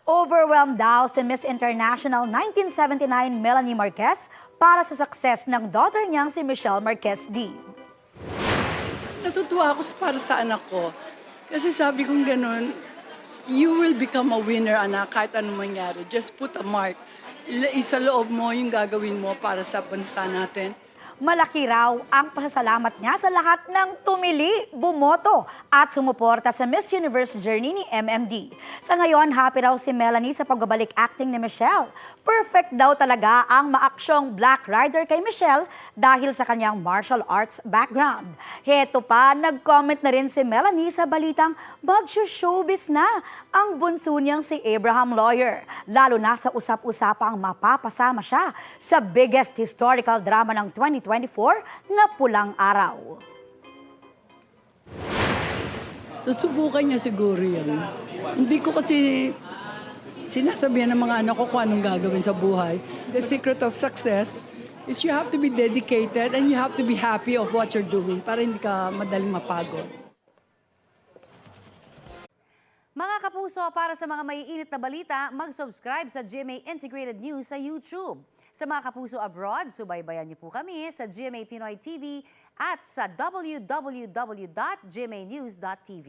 Overwhelmed daw si Miss International 1979 Melanie Marquez para sa success ng daughter niyang si Michelle Marquez D. Natutuwa ako para sa anak ko. Kasi sabi kong ganun, you will become a winner, anak, kahit anong mangyari. Just put a mark. Isa loob mo yung gagawin mo para sa bansa natin. Malaki raw ang pasasalamat niya sa lahat ng tumili, bumoto at sumuporta sa Miss Universe journey ni MMD. Sa ngayon, happy raw si Melanie sa pagbabalik acting ni Michelle. Perfect daw talaga ang maaksyong Black Rider kay Michelle dahil sa kanyang martial arts background. Heto pa, nag-comment na rin si Melanie sa balitang mag-showbiz na ang bunso niyang si Abraham Lawyer. Lalo na sa usap-usapang mapapasama siya sa biggest historical drama ng 2024 na Pulang Araw. Susubukan niya siguro yan. Hindi ko kasi sinasabihan ng mga anak ko kung anong gagawin sa buhay. The secret of success is you have to be dedicated and you have to be happy of what you're doing para hindi ka madaling mapagod. Mga kapuso, para sa mga maiinit na balita, mag-subscribe sa GMA Integrated News sa YouTube. Sa mga kapuso abroad, subaybayan niyo po kami sa GMA Pinoy TV at sa www.gmanews.tv.